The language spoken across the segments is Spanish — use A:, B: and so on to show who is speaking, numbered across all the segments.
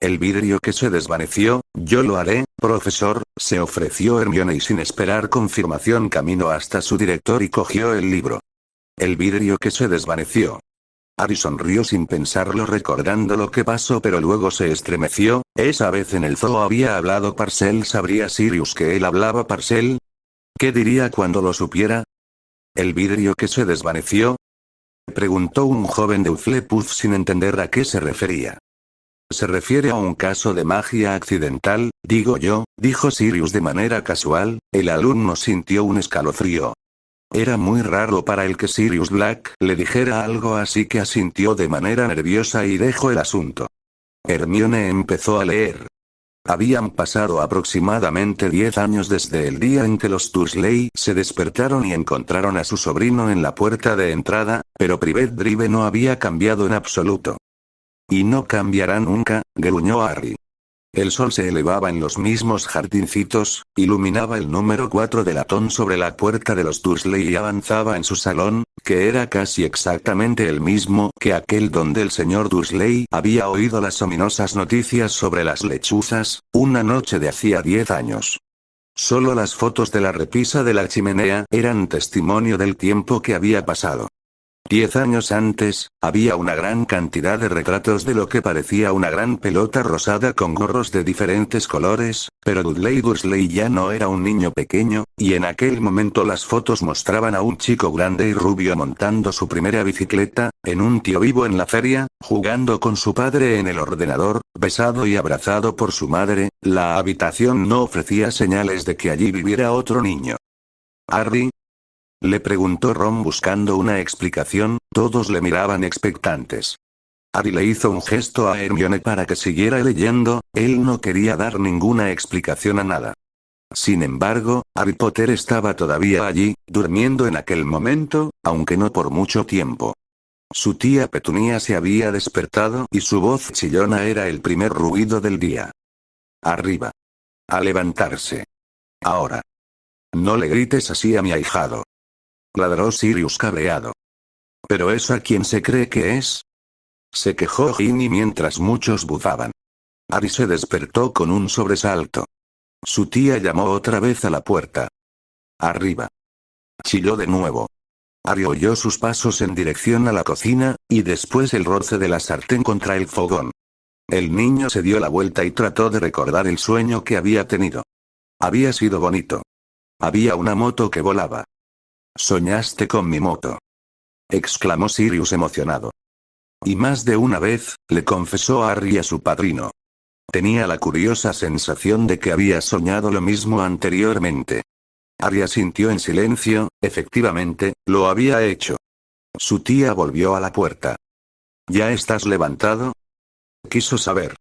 A: El vidrio que se desvaneció. Yo lo haré, profesor, se ofreció Hermione y sin esperar confirmación caminó hasta su director y cogió el libro. El vidrio que se desvaneció. Harry sonrió sin pensarlo recordando lo que pasó, pero luego se estremeció. Esa vez en el zoo había hablado Parcel. ¿Sabría Sirius que él hablaba Parcel? ¿Qué diría cuando lo supiera? ¿El vidrio que se desvaneció? Preguntó un joven de Hufflepuff sin entender a qué se refería. Se refiere a un caso de magia accidental, digo yo, dijo Sirius de manera casual. El alumno sintió un escalofrío. Era muy raro para él que Sirius Black le dijera algo, así que asintió de manera nerviosa y dejó el asunto. Hermione empezó a leer. Habían pasado aproximadamente 10 años desde el día en que los Dursley se despertaron y encontraron a su sobrino en la puerta de entrada, pero Private Drive no había cambiado en absoluto. Y no cambiará nunca, gruñó Harry. El sol se elevaba en los mismos jardincitos, iluminaba el número 4 de latón sobre la puerta de los Dursley y avanzaba en su salón, que era casi exactamente el mismo que aquel donde el señor Dursley había oído las ominosas noticias sobre las lechuzas, una noche de hacía 10 años. Solo las fotos de la repisa de la chimenea eran testimonio del tiempo que había pasado. 10 años antes, había una gran cantidad de retratos de lo que parecía una gran pelota rosada con gorros de diferentes colores, pero Dudley Dursley ya no era un niño pequeño, y en aquel momento las fotos mostraban a un chico grande y rubio montando su primera bicicleta, en un tío vivo en la feria, jugando con su padre en el ordenador, besado y abrazado por su madre. La habitación no ofrecía señales de que allí viviera otro niño. ¿Harry? Le preguntó Ron buscando una explicación. Todos le miraban expectantes. Harry le hizo un gesto a Hermione para que siguiera leyendo. Él no quería dar ninguna explicación a nada. Sin embargo, Harry Potter estaba todavía allí, durmiendo en aquel momento, aunque no por mucho tiempo. Su tía Petunia se había despertado y su voz chillona era el primer ruido del día. Arriba. A levantarse. Ahora. No le grites así a mi ahijado. Ladró Sirius cabreado. ¿Pero es a quien se cree que es? Se quejó Ginny mientras muchos bufaban. Harry se despertó con un sobresalto. Su tía llamó otra vez a la puerta. Arriba. Chilló de nuevo. Harry oyó sus pasos en dirección a la cocina, y después el roce de la sartén contra el fogón. El niño se dio la vuelta y trató de recordar el sueño que había tenido. Había sido bonito. Había una moto que volaba. «¿Soñaste con mi moto?», exclamó Sirius emocionado. Y más de una vez, le confesó a Harry y a su padrino. Tenía la curiosa sensación de que había soñado lo mismo anteriormente. Harry asintió en silencio. Efectivamente, lo había hecho. Su tía volvió a la puerta. ¿Ya estás levantado?, quiso saber.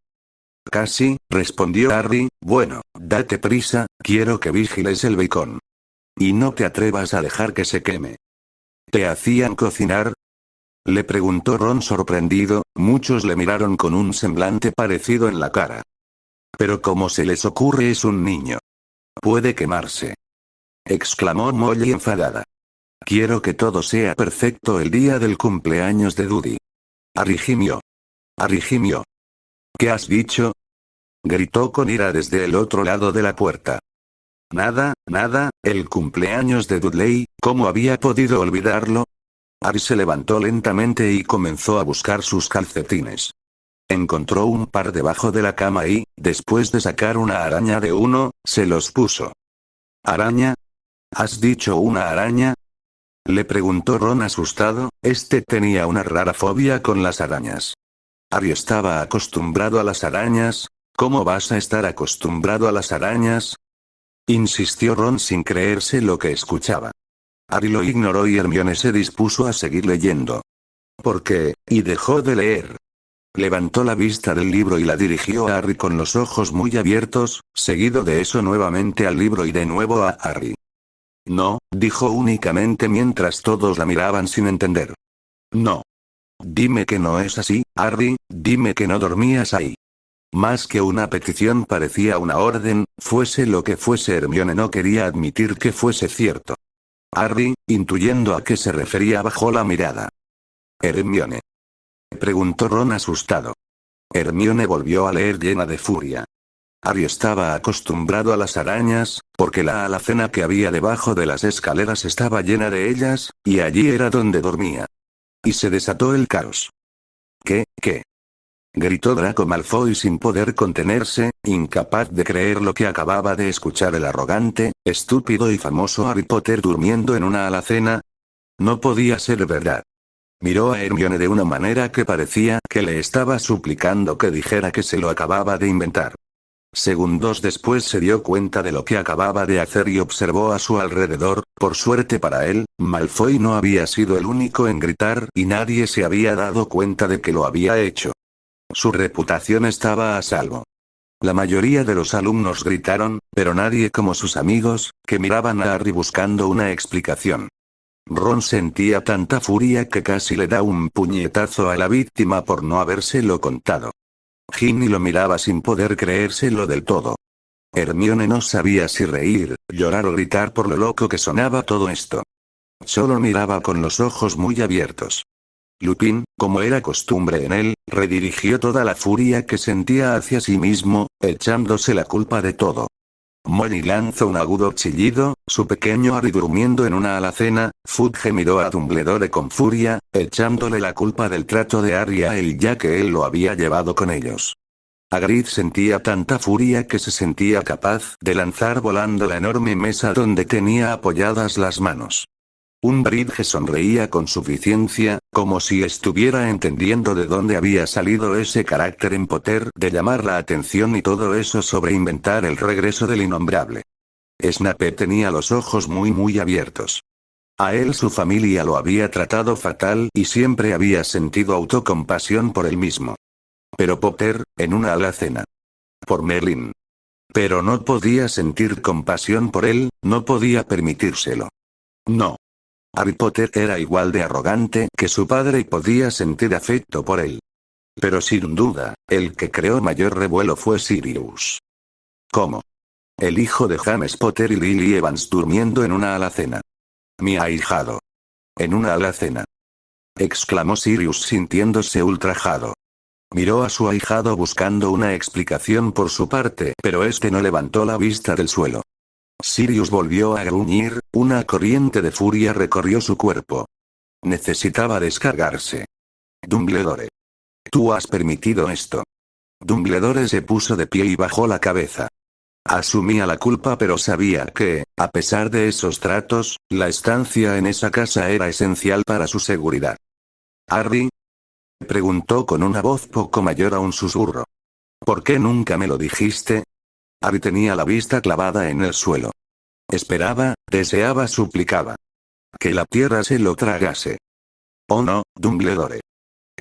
A: Casi, respondió Harry. Bueno, date prisa, quiero que vigiles el bacon. Y no te atrevas a dejar que se queme. ¿Te hacían cocinar?, le preguntó Ron sorprendido. Muchos le miraron con un semblante parecido en la cara. Pero ¿cómo se les ocurre? Es un niño. Puede quemarse, exclamó Molly enfadada. Quiero que todo sea perfecto el día del cumpleaños de Dudy. Harry gimió. Harry gimió. ¿Qué has dicho?, gritó con ira desde el otro lado de la puerta. Nada, nada, el cumpleaños de Dudley, ¿cómo había podido olvidarlo? Harry se levantó lentamente y comenzó a buscar sus calcetines. Encontró un par debajo de la cama y, después de sacar una araña de uno, se los puso. ¿Araña? ¿Has dicho una araña?, le preguntó Ron asustado. Este tenía una rara fobia con las arañas. Harry estaba acostumbrado a las arañas. ¿Cómo vas a estar acostumbrado a las arañas?, insistió Ron sin creerse lo que escuchaba. Harry lo ignoró y Hermione se dispuso a seguir leyendo. ¿Por qué?, y dejó de leer. Levantó la vista del libro y la dirigió a Harry con los ojos muy abiertos, seguido de eso nuevamente al libro y de nuevo a Harry. No, dijo únicamente mientras todos la miraban sin entender. No. Dime que no es así, Harry, dime que no dormías ahí. Más que una petición parecía una orden. Fuese lo que fuese, Hermione no quería admitir que fuese cierto. Harry, intuyendo a qué se refería, bajó la mirada. Hermione, preguntó Ron asustado. Hermione volvió a leer llena de furia. Harry estaba acostumbrado a las arañas, porque la alacena que había debajo de las escaleras estaba llena de ellas, y allí era donde dormía. Y se desató el caos. ¿Qué? Gritó Draco Malfoy sin poder contenerse, incapaz de creer lo que acababa de escuchar el arrogante, estúpido y famoso Harry Potter durmiendo en una alacena. No podía ser verdad. Miró a Hermione de una manera que parecía que le estaba suplicando que dijera que se lo acababa de inventar. Segundos después se dio cuenta de lo que acababa de hacer y observó a su alrededor. Por suerte para él, Malfoy no había sido el único en gritar y nadie se había dado cuenta de que lo había hecho. Su reputación estaba a salvo. La mayoría de los alumnos gritaron, pero nadie como sus amigos, que miraban a Harry buscando una explicación. Ron sentía tanta furia que casi le da un puñetazo a la víctima por no habérselo contado. Ginny lo miraba sin poder creérselo del todo. Hermione no sabía si reír, llorar o gritar por lo loco que sonaba todo esto. Solo miraba con los ojos muy abiertos. Lupin, como era costumbre en él, redirigió toda la furia que sentía hacia sí mismo, echándose la culpa de todo. Molly lanzó un agudo chillido, su pequeño Harry durmiendo en una alacena. Fudge miró a Dumbledore con furia, echándole la culpa del trato de Harry a él ya que él lo había llevado con ellos. Hagrid sentía tanta furia que se sentía capaz de lanzar volando la enorme mesa donde tenía apoyadas las manos. Umbridge sonreía con suficiencia, como si estuviera entendiendo de dónde había salido ese carácter en Potter de llamar la atención y todo eso sobre inventar el regreso del innombrable. Snape tenía los ojos muy abiertos. A él su familia lo había tratado fatal y siempre había sentido autocompasión por él mismo. Pero Potter, en una alacena. Por Merlin. Pero no podía sentir compasión por él, no podía permitírselo. No. Harry Potter era igual de arrogante que su padre y podía sentir afecto por él. Pero sin duda, el que creó mayor revuelo fue Sirius. ¿Cómo? El hijo de James Potter y Lily Evans durmiendo en una alacena. Mi ahijado. En una alacena. Exclamó Sirius sintiéndose ultrajado. Miró a su ahijado buscando una explicación por su parte, pero este no levantó la vista del suelo. Sirius volvió a gruñir, una corriente de furia recorrió su cuerpo. Necesitaba descargarse. Dumbledore. Tú has permitido esto. Dumbledore se puso de pie y bajó la cabeza. Asumía la culpa pero sabía que, a pesar de esos tratos, la estancia en esa casa era esencial para su seguridad. ¿Harry? Preguntó con una voz poco mayor a un susurro. ¿Por qué nunca me lo dijiste? Harry tenía la vista clavada en el suelo. Esperaba, deseaba, suplicaba. Que la tierra se lo tragase. Oh no, Dumbledore.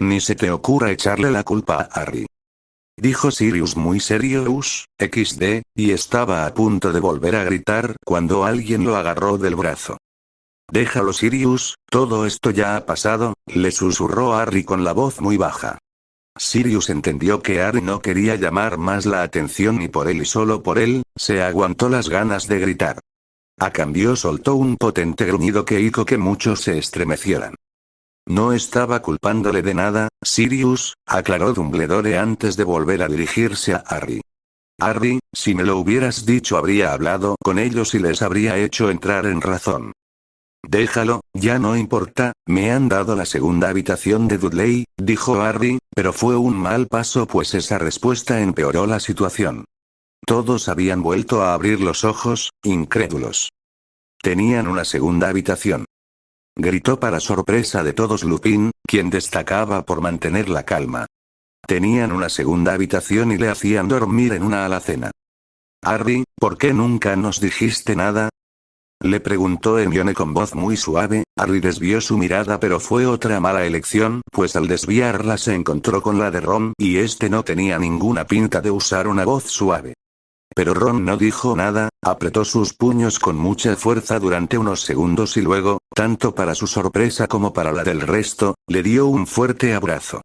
A: Ni se te ocurra echarle la culpa a Harry. Dijo Sirius muy serio XD, y estaba a punto de volver a gritar cuando alguien lo agarró del brazo. Déjalo Sirius, todo esto ya ha pasado, le susurró Harry con la voz muy baja. Sirius entendió que Harry no quería llamar más la atención y por él y solo por él, se aguantó las ganas de gritar. A cambio soltó un potente gruñido que hizo que muchos se estremecieran. No estaba culpándole de nada, Sirius, aclaró Dumbledore antes de volver a dirigirse a Harry. Harry, si me lo hubieras dicho habría hablado con ellos y les habría hecho entrar en razón. Déjalo, ya no importa, me han dado la segunda habitación de Dudley, dijo Harry, pero fue un mal paso pues esa respuesta empeoró la situación. Todos habían vuelto a abrir los ojos, incrédulos. Tenían una segunda habitación. Gritó para sorpresa de todos Lupin, quien destacaba por mantener la calma. Tenían una segunda habitación y le hacían dormir en una alacena. Harry, ¿por qué nunca nos dijiste nada? Le preguntó Hermione con voz muy suave. Harry desvió su mirada pero fue otra mala elección, pues al desviarla se encontró con la de Ron y este no tenía ninguna pinta de usar una voz suave. Pero Ron no dijo nada, apretó sus puños con mucha fuerza durante unos segundos y luego, tanto para su sorpresa como para la del resto, le dio un fuerte abrazo.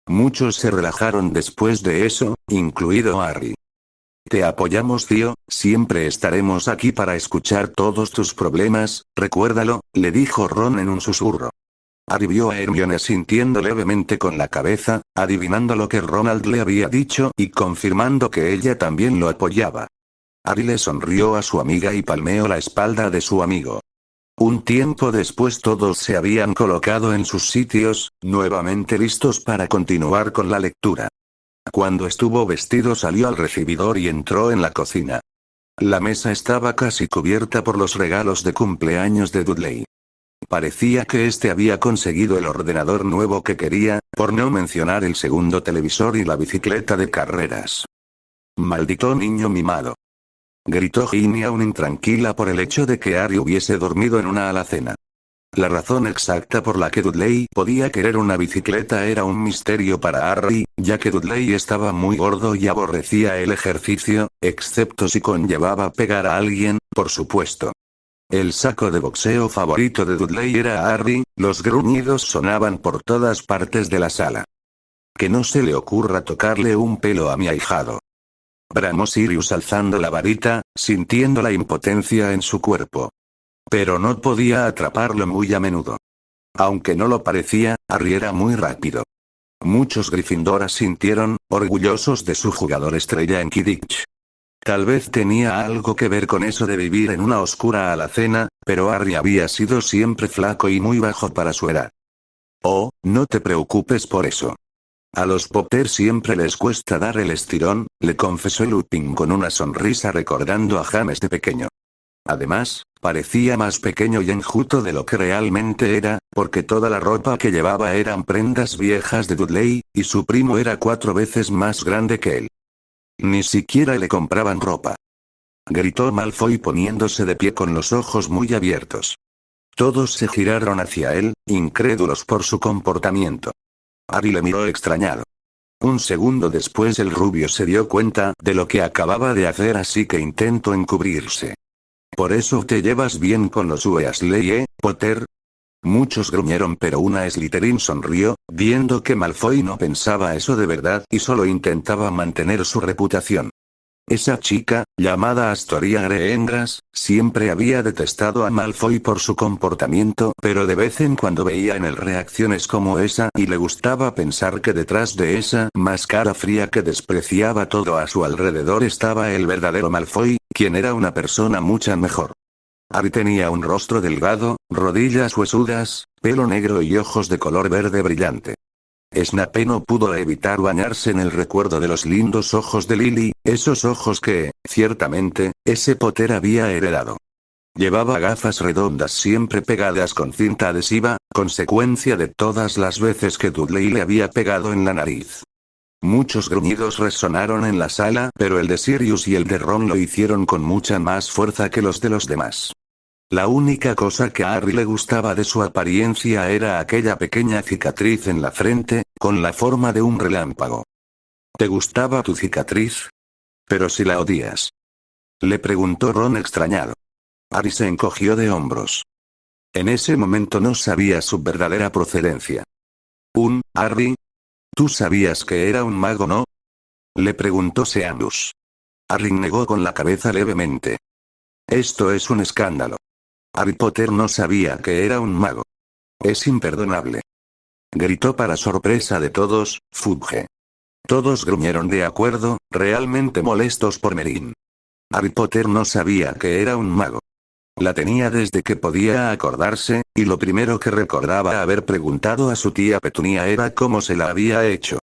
A: Muchos se relajaron después de eso, incluido Harry. Te apoyamos tío, siempre estaremos aquí para escuchar todos tus problemas, recuérdalo, le dijo Ron en un susurro. Harry vio a Hermione sintiendo levemente con la cabeza, adivinando lo que Ronald le había dicho y confirmando que ella también lo apoyaba. Harry le sonrió a su amiga y palmeó la espalda de su amigo. Un tiempo después todos se habían colocado en sus sitios, nuevamente listos para continuar con la lectura. Cuando estuvo vestido salió al recibidor y entró en la cocina. La mesa estaba casi cubierta por los regalos de cumpleaños de Dudley. Parecía que este había conseguido el ordenador nuevo que quería, por no mencionar el segundo televisor y la bicicleta de carreras. «Maldito niño mimado», gritó Ginny aún intranquila por el hecho de que Harry hubiese dormido en una alacena. La razón exacta por la que Dudley podía querer una bicicleta era un misterio para Harry, ya que Dudley estaba muy gordo y aborrecía el ejercicio, excepto si conllevaba pegar a alguien, por supuesto. El saco de boxeo favorito de Dudley era Harry, los gruñidos sonaban por todas partes de la sala. «Que no se le ocurra tocarle un pelo a mi ahijado», bramó Sirius alzando la varita, sintiendo la impotencia en su cuerpo. Pero no podía atraparlo muy a menudo. Aunque no lo parecía, Harry era muy rápido. Muchos Gryffindor sintieron, orgullosos de su jugador estrella en Quidditch. Tal vez tenía algo que ver con eso de vivir en una oscura alacena, pero Harry había sido siempre flaco y muy bajo para su edad. «Oh, no te preocupes por eso. A los Potter siempre les cuesta dar el estirón», le confesó Lupin con una sonrisa recordando a James de pequeño. Además, parecía más pequeño y enjuto de lo que realmente era, porque toda la ropa que llevaba eran prendas viejas de Dudley, y su primo era 4 veces más grande que él. Ni siquiera le compraban ropa. Gritó Malfoy poniéndose de pie con los ojos muy abiertos. Todos se giraron hacia él, incrédulos por su comportamiento. Harry le miró extrañado. Un segundo después el rubio se dio cuenta de lo que acababa de hacer, así que intentó encubrirse. «Por eso te llevas bien con los Weasley, Potter». Muchos gruñeron, pero una Slytherin sonrió, viendo que Malfoy no pensaba eso de verdad y solo intentaba mantener su reputación. Esa chica, llamada Astoria Greengrass, siempre había detestado a Malfoy por su comportamiento, pero de vez en cuando veía en él reacciones como esa y le gustaba pensar que detrás de esa máscara fría que despreciaba todo a su alrededor estaba el verdadero Malfoy, quien era una persona mucho mejor. Harry tenía un rostro delgado, rodillas huesudas, pelo negro y ojos de color verde brillante. Snape no pudo evitar bañarse en el recuerdo de los lindos ojos de Lily, esos ojos que, ciertamente, ese Potter había heredado. Llevaba gafas redondas siempre pegadas con cinta adhesiva, consecuencia de todas las veces que Dudley le había pegado en la nariz. Muchos gruñidos resonaron en la sala, pero el de Sirius y el de Ron lo hicieron con mucha más fuerza que los de los demás. La única cosa que a Harry le gustaba de su apariencia era aquella pequeña cicatriz en la frente, con la forma de un relámpago. ¿Te gustaba tu cicatriz? ¿Pero si la odias?, le preguntó Ron extrañado. Harry se encogió de hombros. En ese momento no sabía su verdadera procedencia. Harry? ¿Tú sabías que era un mago, no?, le preguntó Seamus. Harry negó con la cabeza levemente. Esto es un escándalo. Harry Potter no sabía que era un mago. Es imperdonable. Gritó para sorpresa de todos, Fudge. Todos gruñeron de acuerdo, realmente molestos por Merin. Harry Potter no sabía que era un mago. La tenía desde que podía acordarse, y lo primero que recordaba haber preguntado a su tía Petunia era cómo se la había hecho.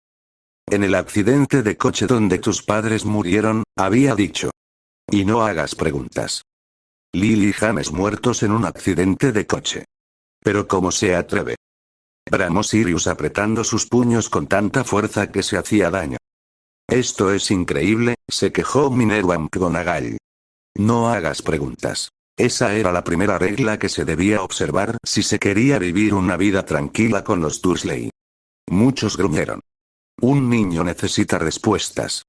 A: En el accidente de coche donde tus padres murieron, había dicho. Y no hagas preguntas. Lily y James muertos en un accidente de coche. Pero ¿cómo se atreve?, bramó Sirius apretando sus puños con tanta fuerza que se hacía daño. Esto es increíble, se quejó Minerva McGonagall. No hagas preguntas. Esa era la primera regla que se debía observar si se quería vivir una vida tranquila con los Dursley. Muchos gruñeron. Un niño necesita respuestas.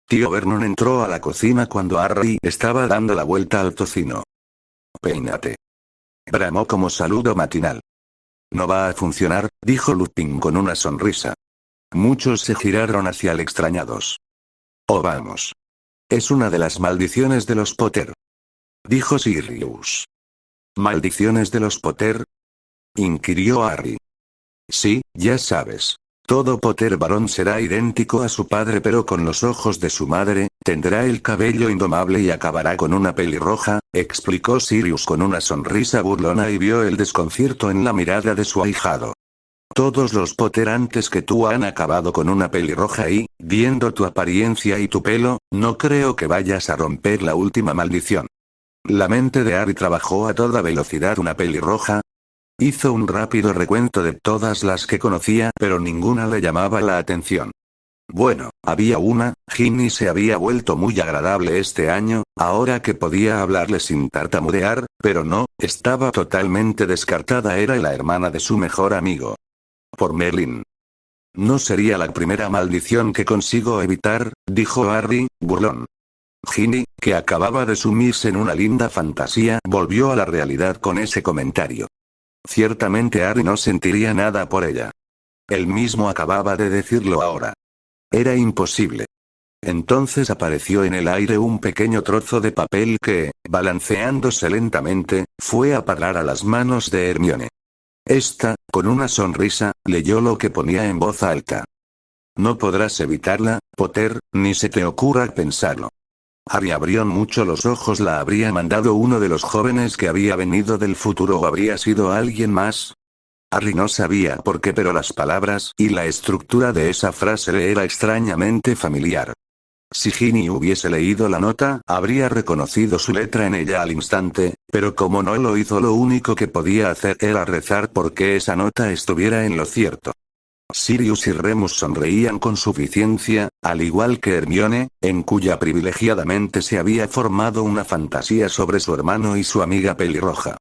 A: Tío Vernon entró a la cocina cuando Harry estaba dando la vuelta al tocino. Peínate, bramó como saludo matinal. No va a funcionar, dijo Lupin con una sonrisa. Muchos se giraron hacia él extrañados. Oh, vamos. Es una de las maldiciones de los Potter, dijo Sirius. ¿Maldiciones de los Potter?, inquirió Harry. Sí, ya sabes. Todo Potter varón será idéntico a su padre pero con los ojos de su madre, tendrá el cabello indomable y acabará con una pelirroja, explicó Sirius con una sonrisa burlona y vio el desconcierto en la mirada de su ahijado. Todos los Potter antes que tú han acabado con una pelirroja y, viendo tu apariencia y tu pelo, no creo que vayas a romper la última maldición. La mente de Harry trabajó a toda velocidad. ¿Una pelirroja? Hizo un rápido recuento de todas las que conocía, pero ninguna le llamaba la atención. Bueno, había una, Ginny se había vuelto muy agradable este año, ahora que podía hablarle sin tartamudear, pero no, estaba totalmente descartada, era la hermana de su mejor amigo. Por Merlin. No sería la primera maldición que consigo evitar, dijo Harry, burlón. Ginny, que acababa de sumirse en una linda fantasía, volvió a la realidad con ese comentario. Ciertamente Harry no sentiría nada por ella. Él mismo acababa de decirlo ahora. Era imposible. Entonces apareció en el aire un pequeño trozo de papel que, balanceándose lentamente, fue a parar a las manos de Hermione. Esta, con una sonrisa, leyó lo que ponía en voz alta. No podrás evitarla, Potter, ni se te ocurra pensarlo. Harry abrió mucho los ojos. ¿La habría mandado uno de los jóvenes que había venido del futuro o habría sido alguien más? Harry no sabía por qué, pero las palabras y la estructura de esa frase le era extrañamente familiar. Si Ginny hubiese leído la nota, habría reconocido su letra en ella al instante, pero como no lo hizo, lo único que podía hacer era rezar porque esa nota estuviera en lo cierto. Sirius y Remus sonreían con suficiencia, al igual que Hermione, en cuya privilegiadamente se había formado una fantasía sobre su hermano y su amiga pelirroja.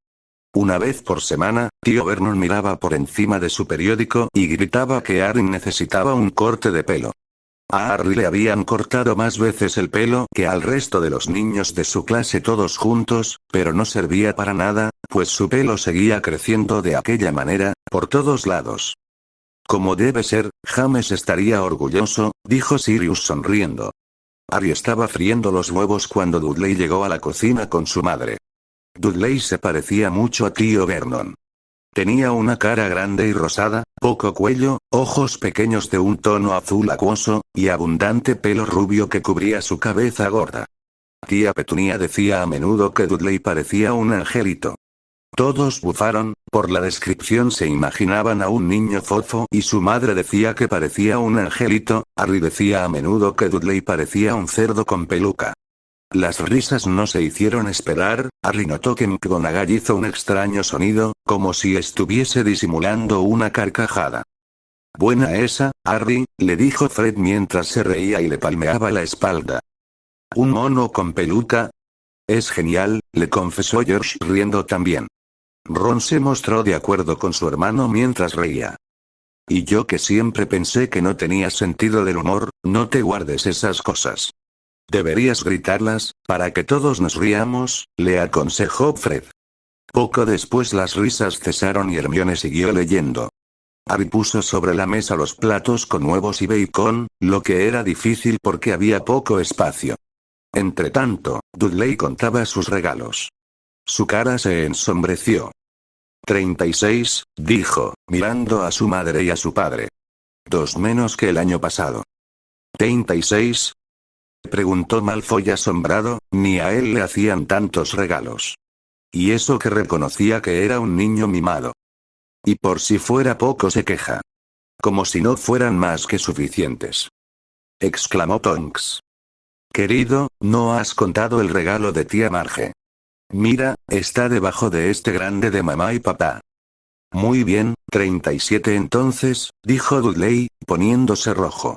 A: Una vez por semana, tío Vernon miraba por encima de su periódico y gritaba que Harry necesitaba un corte de pelo. A Harry le habían cortado más veces el pelo que al resto de los niños de su clase todos juntos, pero no servía para nada, pues su pelo seguía creciendo de aquella manera, por todos lados. Como debe ser, James estaría orgulloso, dijo Sirius sonriendo. Harry estaba friendo los huevos cuando Dudley llegó a la cocina con su madre. Dudley se parecía mucho a tío Vernon. Tenía una cara grande y rosada, poco cuello, ojos pequeños de un tono azul acuoso, y abundante pelo rubio que cubría su cabeza gorda. Tía Petunia decía a menudo que Dudley parecía un angelito. Todos bufaron, por la descripción se imaginaban a un niño fofo y su madre decía que parecía un angelito. Harry decía a menudo que Dudley parecía un cerdo con peluca. Las risas no se hicieron esperar. Harry notó que McGonagall hizo un extraño sonido, como si estuviese disimulando una carcajada. Buena esa, Harry, le dijo Fred mientras se reía y le palmeaba la espalda. ¿Un mono con peluca? Es genial, le confesó George riendo también. Ron se mostró de acuerdo con su hermano mientras reía. Y yo que siempre pensé que no tenías sentido del humor, no te guardes esas cosas. Deberías gritarlas, para que todos nos riamos, le aconsejó Fred. Poco después las risas cesaron y Hermione siguió leyendo. Harry puso sobre la mesa los platos con huevos y bacon, lo que era difícil porque había poco espacio. Entretanto, Dudley contaba sus regalos. Su cara se ensombreció. 36, dijo, mirando a su madre y a su padre. 2 menos que el año pasado. 36. Preguntó Malfoy asombrado, ni a él le hacían tantos regalos. Y eso que reconocía que era un niño mimado. Y por si fuera poco se queja. Como si no fueran más que suficientes. Exclamó Tonks. Querido, no has contado el regalo de tía Marge. Mira, está debajo de este grande de mamá y papá. Muy bien, 37 entonces, dijo Dudley, poniéndose rojo.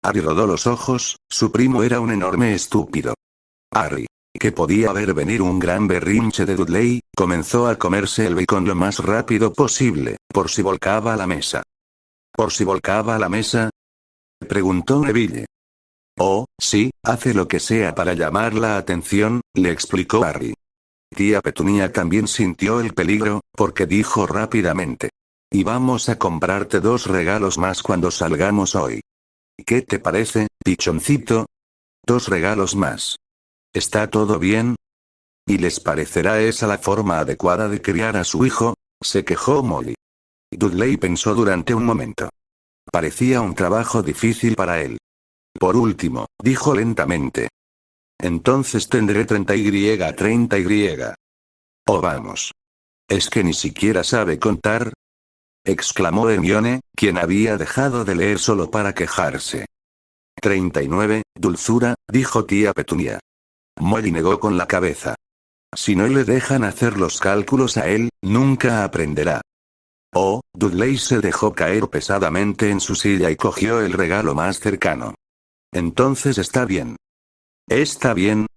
A: Harry rodó los ojos, su primo era un enorme estúpido. Harry, que podía ver venir un gran berrinche de Dudley, comenzó a comerse el bacon lo más rápido posible, por si volcaba la mesa. ¿Por si volcaba la mesa? Preguntó Neville. Oh, sí, hace lo que sea para llamar la atención, le explicó Harry. Tía Petunia también sintió el peligro, porque dijo rápidamente. Y vamos a comprarte 2 regalos más cuando salgamos hoy. ¿Qué te parece, pichoncito? 2 regalos más. ¿Está todo bien? ¿Y les parecerá esa la forma adecuada de criar a su hijo? Se quejó Molly. Dudley pensó durante un momento. Parecía un trabajo difícil para él. Por último, dijo lentamente. Entonces tendré 30 y. Oh vamos. ¿Es que ni siquiera sabe contar? Exclamó Hermione, quien había dejado de leer solo para quejarse. 39, dulzura, dijo tía Petunia. Molly negó con la cabeza. Si no le dejan hacer los cálculos a él, nunca aprenderá. Oh, Dudley se dejó caer pesadamente en su silla y cogió el regalo más cercano. Entonces está bien. ¿Está bien?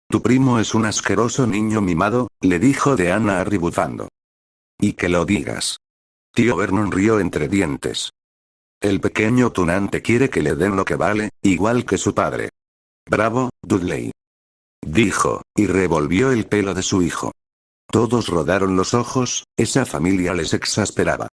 A: Tu primo es un asqueroso niño mimado, le dijo Deanna arribuzando. Y que lo digas. Tío Vernon rió entre dientes. El pequeño tunante quiere que le den lo que vale, igual que su padre. Bravo, Dudley. Dijo, y revolvió el pelo de su hijo. Todos rodaron los ojos, esa familia les exasperaba.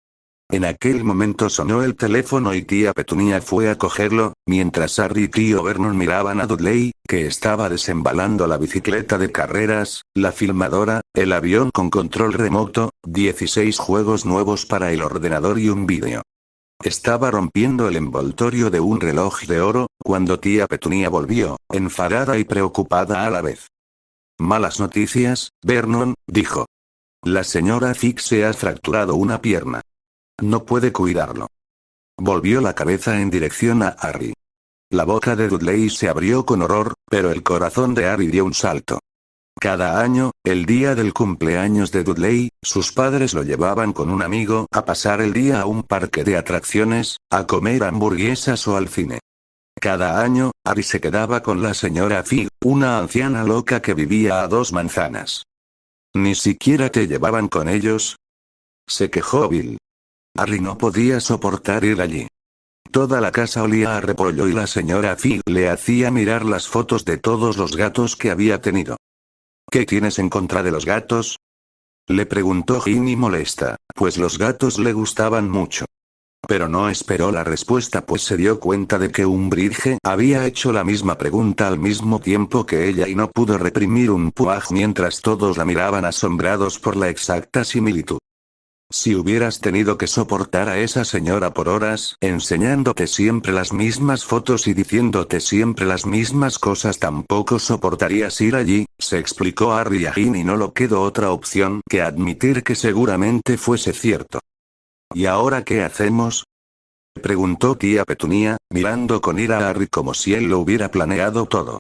A: En aquel momento sonó el teléfono y tía Petunia fue a cogerlo, mientras Harry y tío Vernon miraban a Dudley, que estaba desembalando la bicicleta de carreras, la filmadora, el avión con control remoto, 16 juegos nuevos para el ordenador y un vídeo. Estaba rompiendo el envoltorio de un reloj de oro, cuando tía Petunia volvió, enfadada y preocupada a la vez. Malas noticias, Vernon, dijo. La señora Fix se ha fracturado una pierna. No puede cuidarlo. Volvió la cabeza en dirección a Harry. La boca de Dudley se abrió con horror, pero el corazón de Harry dio un salto. Cada año, el día del cumpleaños de Dudley, sus padres lo llevaban con un amigo a pasar el día a un parque de atracciones, a comer hamburguesas o al cine. Cada año, Harry se quedaba con la señora Fig, una anciana loca que vivía a 2 manzanas. ¿Ni siquiera te llevaban con ellos?, se quejó Bill. Harry no podía soportar ir allí. Toda la casa olía a repollo y la señora Fig le hacía mirar las fotos de todos los gatos que había tenido. ¿Qué tienes en contra de los gatos?, le preguntó Ginny molesta, pues los gatos le gustaban mucho. Pero no esperó la respuesta, pues se dio cuenta de que Umbridge había hecho la misma pregunta al mismo tiempo que ella y no pudo reprimir un puaj mientras todos la miraban asombrados por la exacta similitud. Si hubieras tenido que soportar a esa señora por horas, enseñándote siempre las mismas fotos y diciéndote siempre las mismas cosas, tampoco soportarías ir allí, se explicó Harry a Ginny. No le quedó otra opción que admitir que seguramente fuese cierto. ¿Y ahora qué hacemos?, preguntó tía Petunia, mirando con ira a Harry como si él lo hubiera planeado todo.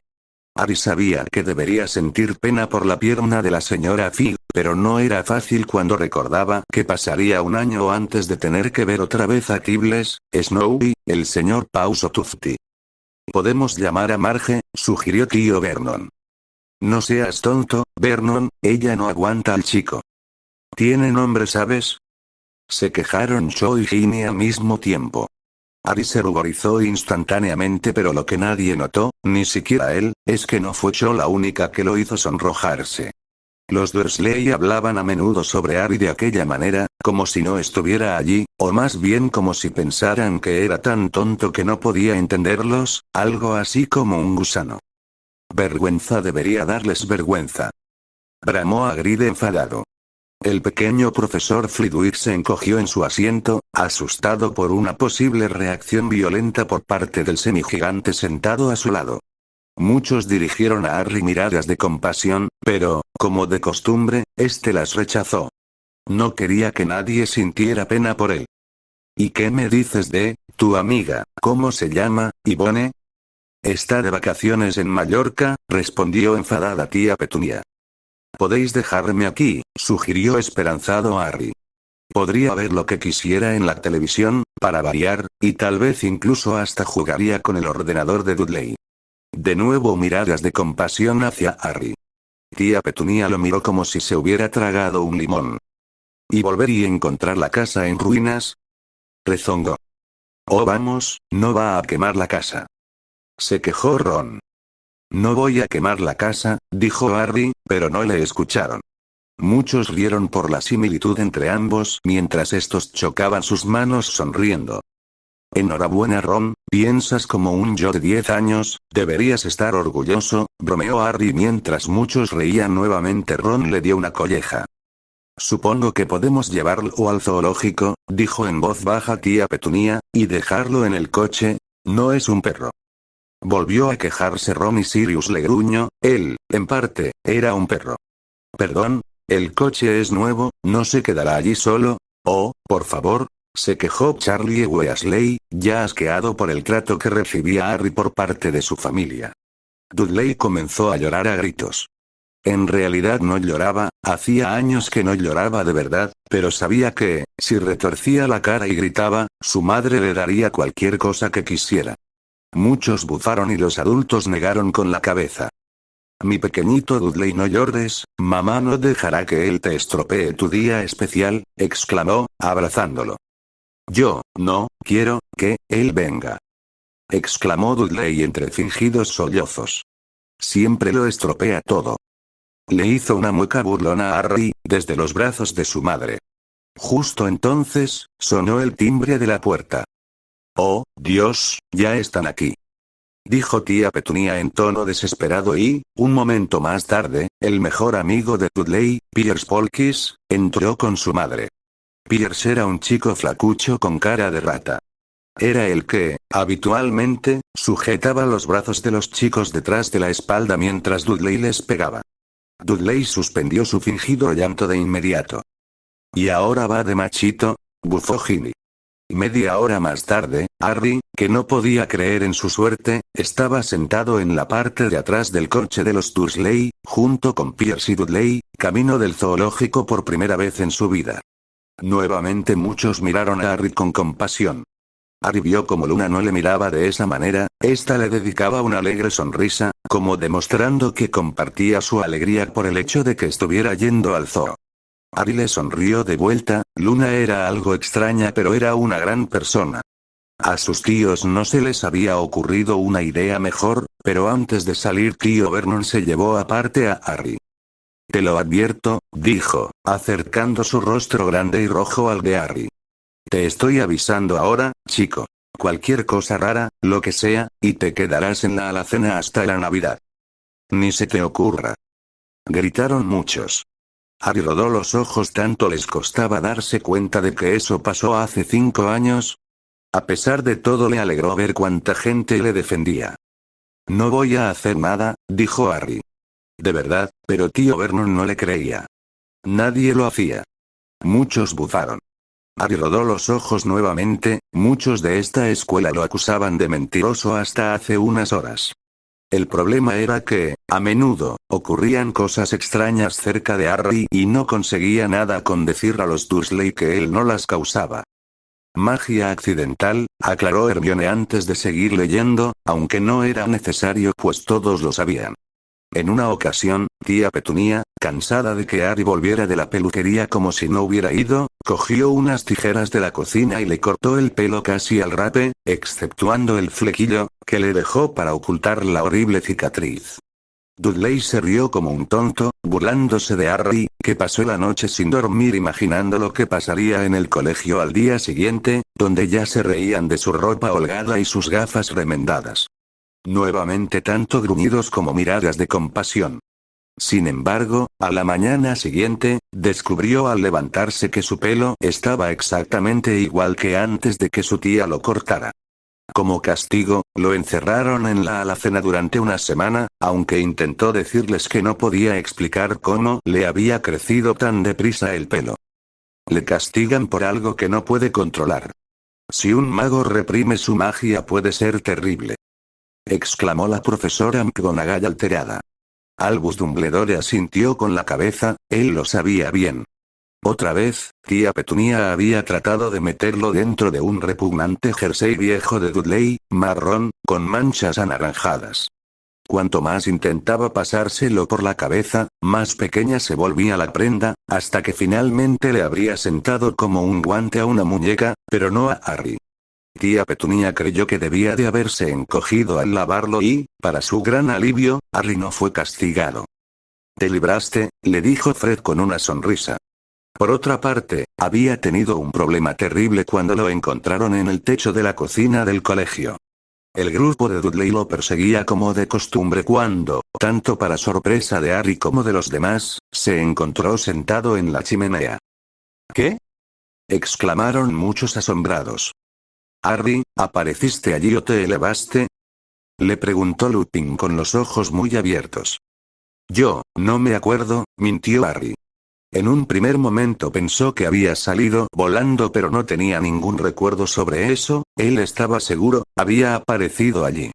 A: Harry sabía que debería sentir pena por la pierna de la señora Fig, pero no era fácil cuando recordaba que pasaría un año antes de tener que ver otra vez a Kibbles, Snowy, el señor Pauso Tufty. Podemos llamar a Marge, sugirió tío Vernon. No seas tonto, Vernon, ella no aguanta al chico. Tiene nombre, ¿sabes?, se quejaron Cho y Ginny al mismo tiempo. Harry se ruborizó instantáneamente, pero lo que nadie notó, ni siquiera él, es que no fue Cho la única que lo hizo sonrojarse. Los Dursley hablaban a menudo sobre Harry de aquella manera, como si no estuviera allí, o más bien como si pensaran que era tan tonto que no podía entenderlos, algo así como un gusano. Vergüenza, debería darles vergüenza, bramó Hagrid enfadado. El pequeño profesor Flitwick se encogió en su asiento, asustado por una posible reacción violenta por parte del semigigante sentado a su lado. Muchos dirigieron a Harry miradas de compasión, pero, como de costumbre, este las rechazó. No quería que nadie sintiera pena por él. ¿Y qué me dices de tu amiga, cómo se llama, Yvonne? Está de vacaciones en Mallorca, respondió enfadada tía Petunia. Podéis dejarme aquí, sugirió esperanzado Harry. Podría ver lo que quisiera en la televisión, para variar, y tal vez incluso hasta jugaría con el ordenador de Dudley. De nuevo miradas de compasión hacia Harry. Tía Petunia lo miró como si se hubiera tragado un limón. ¿Y volver y encontrar la casa en ruinas?, rezongó. Oh vamos, no va a quemar la casa, se quejó Ron. No voy a quemar la casa, dijo Harry, pero no le escucharon. Muchos rieron por la similitud entre ambos mientras estos chocaban sus manos sonriendo. Enhorabuena Ron, piensas como un yo de 10 años, deberías estar orgulloso, bromeó Harry mientras muchos reían nuevamente. Ron le dio una colleja. Supongo que podemos llevarlo al zoológico, dijo en voz baja tía Petunia, y dejarlo en el coche. No es un perro. Volvió a quejarse Ron y Sirius le gruñó, él, en parte, era un perro. Perdón, el coche es nuevo, ¿no se quedará allí solo? Oh, por favor, se quejó Charlie Weasley, ya asqueado por el trato que recibía Harry por parte de su familia. Dudley comenzó a llorar a gritos. En realidad no lloraba, hacía años que no lloraba de verdad, pero sabía que, si retorcía la cara y gritaba, su madre le daría cualquier cosa que quisiera. Muchos bufaron y los adultos negaron con la cabeza. Mi pequeñito Dudley, no llores, mamá no dejará que él te estropee tu día especial, exclamó, abrazándolo. Yo, no, quiero, que, él venga. Exclamó Dudley entre fingidos sollozos. Siempre lo estropea todo. Le hizo una mueca burlona a Harry, desde los brazos de su madre. Justo entonces, sonó el timbre de la puerta. Oh, Dios, ya están aquí. Dijo tía Petunia en tono desesperado y, un momento más tarde, el mejor amigo de Dudley, Piers Polkiss, entró con su madre. Piers era un chico flacucho con cara de rata. Era el que, habitualmente, sujetaba los brazos de los chicos detrás de la espalda mientras Dudley les pegaba. Dudley suspendió su fingido llanto de inmediato. ¿Y ahora va de machito? Bufó Ginny. Media hora más tarde, Harry, que no podía creer en su suerte, estaba sentado en la parte de atrás del coche de los Dursley, junto con Piers y Dudley, camino del zoológico por primera vez en su vida. Nuevamente muchos miraron a Harry con compasión. Harry vio como Luna no le miraba de esa manera, ésta le dedicaba una alegre sonrisa, como demostrando que compartía su alegría por el hecho de que estuviera yendo al zoo. Harry le sonrió de vuelta. Luna era algo extraña pero era una gran persona. A sus tíos no se les había ocurrido una idea mejor, pero antes de salir tío Vernon se llevó aparte a Harry. Te lo advierto, dijo, acercando su rostro grande y rojo al de Harry. Te estoy avisando ahora, chico. Cualquier cosa rara, lo que sea, y te quedarás en la alacena hasta la Navidad. Ni se te ocurra. Gritaron muchos. Harry rodó los ojos, tanto les costaba darse cuenta de que eso pasó hace 5 años. A pesar de todo le alegró ver cuánta gente le defendía. No voy a hacer nada, dijo Harry. De verdad, pero tío Vernon no le creía. Nadie lo hacía. Muchos bufaron. Harry rodó los ojos nuevamente, muchos de esta escuela lo acusaban de mentiroso hasta hace unas horas. El problema era que, a menudo, ocurrían cosas extrañas cerca de Harry y no conseguía nada con decir a los Dursley que él no las causaba. Magia accidental, aclaró Hermione antes de seguir leyendo, aunque no era necesario pues todos lo sabían. En una ocasión, tía Petunia, cansada de que Harry volviera de la peluquería como si no hubiera ido, cogió unas tijeras de la cocina y le cortó el pelo casi al rape, exceptuando el flequillo, que le dejó para ocultar la horrible cicatriz. Dudley se rió como un tonto, burlándose de Harry, que pasó la noche sin dormir imaginando lo que pasaría en el colegio al día siguiente, donde ya se reían de su ropa holgada y sus gafas remendadas. Nuevamente tanto gruñidos como miradas de compasión. Sin embargo, a la mañana siguiente, descubrió al levantarse que su pelo estaba exactamente igual que antes de que su tía lo cortara. Como castigo, lo encerraron en la alacena durante una semana, aunque intentó decirles que no podía explicar cómo le había crecido tan deprisa el pelo. Le castigan por algo que no puede controlar. Si un mago reprime su magia puede ser terrible. Exclamó la profesora McGonagall alterada. Albus Dumbledore asintió con la cabeza, él lo sabía bien. Otra vez, tía Petunia había tratado de meterlo dentro de un repugnante jersey viejo de Dudley, marrón, con manchas anaranjadas. Cuanto más intentaba pasárselo por la cabeza, más pequeña se volvía la prenda, hasta que finalmente le habría sentado como un guante a una muñeca, pero no a Harry. Tía Petunia creyó que debía de haberse encogido al lavarlo y, para su gran alivio, Harry no fue castigado. Te libraste, le dijo Fred con una sonrisa. Por otra parte, había tenido un problema terrible cuando lo encontraron en el techo de la cocina del colegio. El grupo de Dudley lo perseguía como de costumbre cuando, tanto para sorpresa de Harry como de los demás, se encontró sentado en la chimenea. ¿Qué? Exclamaron muchos asombrados. Harry, ¿apareciste allí o te elevaste? Le preguntó Lupin con los ojos muy abiertos. Yo, no me acuerdo, mintió Harry. En un primer momento pensó que había salido volando, pero no tenía ningún recuerdo sobre eso. Él estaba seguro, había aparecido allí.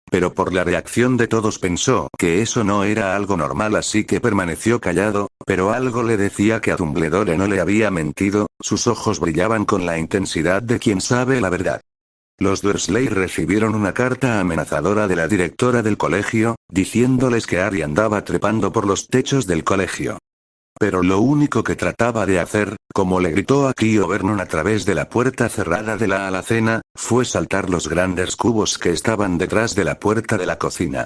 A: Pero por la reacción de todos pensó que eso no era algo normal, así que permaneció callado, pero algo le decía que a Dumbledore no le había mentido. Sus ojos brillaban con la intensidad de quien sabe la verdad. Los Dursley recibieron una carta amenazadora de la directora del colegio, diciéndoles que Harry andaba trepando por los techos del colegio. Pero lo único que trataba de hacer, como le gritó a tío Vernon a través de la puerta cerrada de la alacena, fue saltar los grandes cubos que estaban detrás de la puerta de la cocina.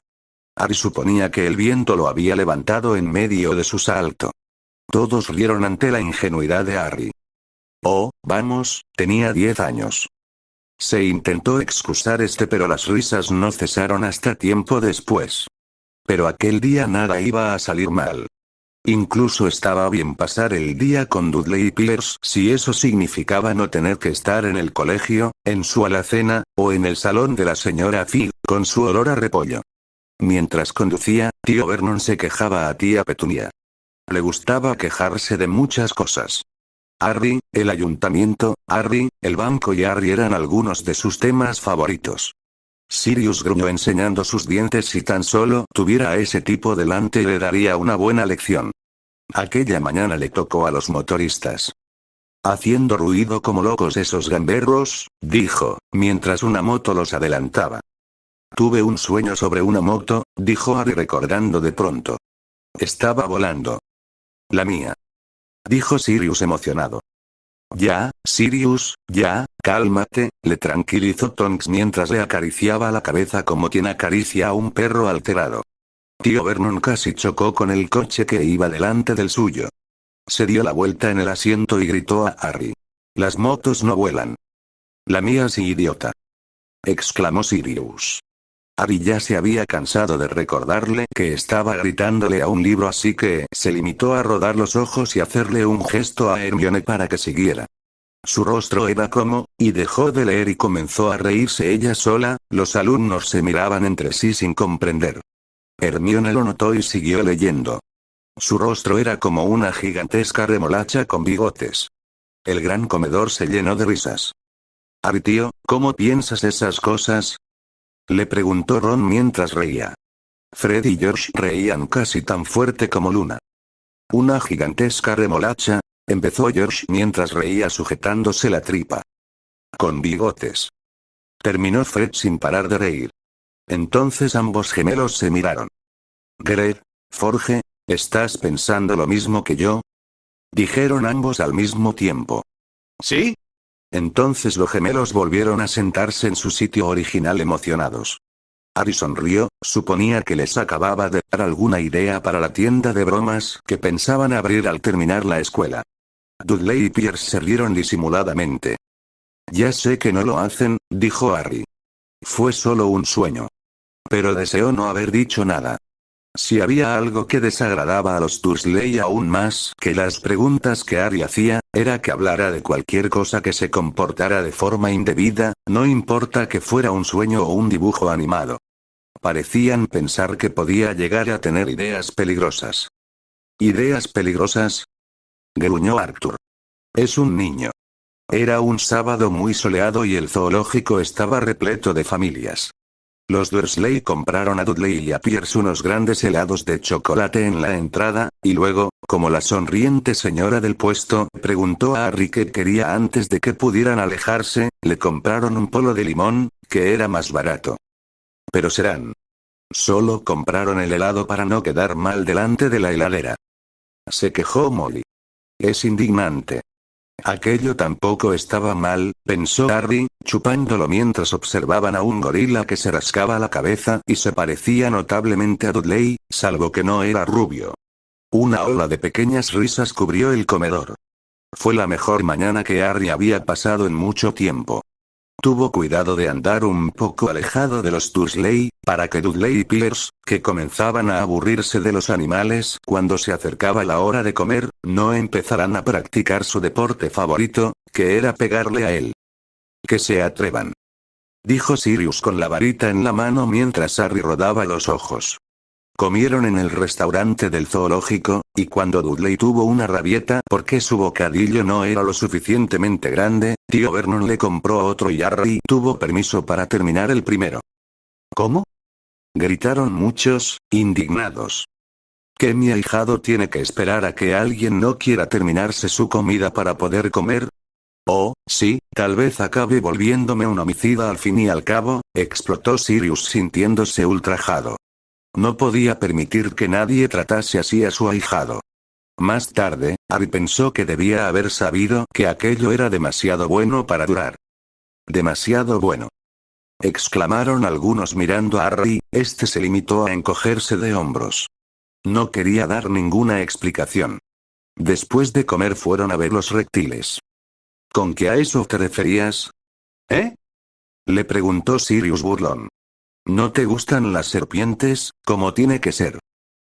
A: Harry suponía que el viento lo había levantado en medio de su salto. Todos rieron ante la ingenuidad de Harry. Oh, vamos, tenía 10 años. Se intentó excusar pero las risas no cesaron hasta tiempo después. Pero aquel día nada iba a salir mal. Incluso estaba bien pasar el día con Dudley y Pierce si eso significaba no tener que estar en el colegio, en su alacena, o en el salón de la señora Fig, con su olor a repollo. Mientras conducía, tío Vernon se quejaba a tía Petunia. Le gustaba quejarse de muchas cosas. Harry, el ayuntamiento, Harry, el banco y Harry eran algunos de sus temas favoritos. Sirius gruñó enseñando sus dientes. Si tan solo tuviera a ese tipo delante le daría una buena lección. Aquella mañana le tocó a los motoristas. Haciendo ruido como locos esos gamberros, dijo, mientras una moto los adelantaba. Tuve un sueño sobre una moto, dijo Harry recordando de pronto. Estaba volando. La mía. Dijo Sirius emocionado. Ya, Sirius, ya, cálmate, le tranquilizó Tonks mientras le acariciaba la cabeza como quien acaricia a un perro alterado. Tío Vernon casi chocó con el coche que iba delante del suyo. Se dio la vuelta en el asiento y gritó a Harry. Las motos no vuelan. La mía sí, idiota. Exclamó Sirius. Harry ya se había cansado de recordarle que estaba gritándole a un libro, así que se limitó a rodar los ojos y hacerle un gesto a Hermione para que siguiera. Su rostro era como, y dejó de leer y comenzó a reírse ella sola. Los alumnos se miraban entre sí sin comprender. Hermione lo notó y siguió leyendo. Su rostro era como una gigantesca remolacha con bigotes. El gran comedor se llenó de risas. Harry tío, ¿cómo piensas esas cosas? Le preguntó Ron mientras reía. Fred y George reían casi tan fuerte como Luna. Una gigantesca remolacha, empezó George mientras reía sujetándose la tripa. Con bigotes. Terminó Fred sin parar de reír. Entonces ambos gemelos se miraron. Greg, Forge, ¿estás pensando lo mismo que yo? Dijeron ambos al mismo tiempo. ¿Sí? Entonces los gemelos volvieron a sentarse en su sitio original emocionados. Harry sonrió, suponía que les acababa de dar alguna idea para la tienda de bromas que pensaban abrir al terminar la escuela. Dudley y Pierce se rieron disimuladamente. Ya sé que no lo hacen, dijo Harry. Fue solo un sueño. Pero deseó no haber dicho nada. Si había algo que desagradaba a los Dursley aún más que las preguntas que Harry hacía, era que hablara de cualquier cosa que se comportara de forma indebida, no importa que fuera un sueño o un dibujo animado. Parecían pensar que podía llegar a tener ideas peligrosas. ¿Ideas peligrosas? Gruñó Arthur. Es un niño. Era un sábado muy soleado y el zoológico estaba repleto de familias. Los Dursley compraron a Dudley y a Pierce unos grandes helados de chocolate en la entrada, y luego, como la sonriente señora del puesto preguntó a Harry qué quería antes de que pudieran alejarse, le compraron un polo de limón, que era más barato. Pero serán. Solo compraron el helado para no quedar mal delante de la heladera. Se quejó Molly. Es indignante. Aquello tampoco estaba mal, pensó Harry, chupándolo mientras observaban a un gorila que se rascaba la cabeza y se parecía notablemente a Dudley, salvo que no era rubio. Una ola de pequeñas risas cubrió el comedor. Fue la mejor mañana que Harry había pasado en mucho tiempo. tuvo cuidado de andar un poco alejado de los Dursley, para que Dudley y Pierce, que comenzaban a aburrirse de los animales cuando se acercaba la hora de comer, no empezaran a practicar su deporte favorito, que era pegarle a él. Que se atrevan, dijo Sirius con la varita en la mano mientras Harry rodaba los ojos. Comieron en el restaurante del zoológico, y cuando Dudley tuvo una rabieta porque su bocadillo no era lo suficientemente grande, tío Vernon le compró otro y Harry tuvo permiso para terminar el primero. ¿Cómo?, gritaron muchos, indignados. ¿Que mi ahijado tiene que esperar a que alguien no quiera terminarse su comida para poder comer? Oh, sí, tal vez acabe volviéndome un homicida al fin y al cabo, explotó Sirius sintiéndose ultrajado. No podía permitir que nadie tratase así a su ahijado. Más tarde, Harry pensó que debía haber sabido que aquello era demasiado bueno para durar. Demasiado bueno, exclamaron algunos mirando a Harry. Este se limitó a encogerse de hombros. No quería dar ninguna explicación. Después de comer fueron a ver los reptiles. ¿Con qué a eso te referías? ¿Eh?, le preguntó Sirius burlón. ¿No te gustan las serpientes, como tiene que ser?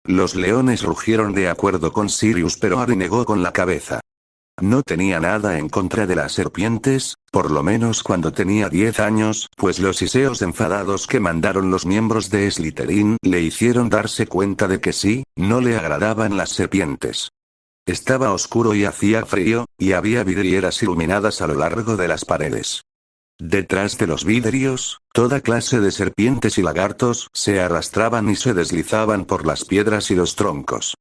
A: Los leones rugieron de acuerdo con Sirius, pero Harry negó con la cabeza. No tenía nada en contra de las serpientes, por lo menos cuando tenía 10 años, pues los siseos enfadados que mandaron los miembros de Slytherin le hicieron darse cuenta de que sí, no le agradaban las serpientes. Estaba oscuro y hacía frío, y había vidrieras iluminadas a lo largo de las paredes. Detrás de los vidrios, toda clase de serpientes y lagartos se arrastraban y se deslizaban por las piedras y los troncos.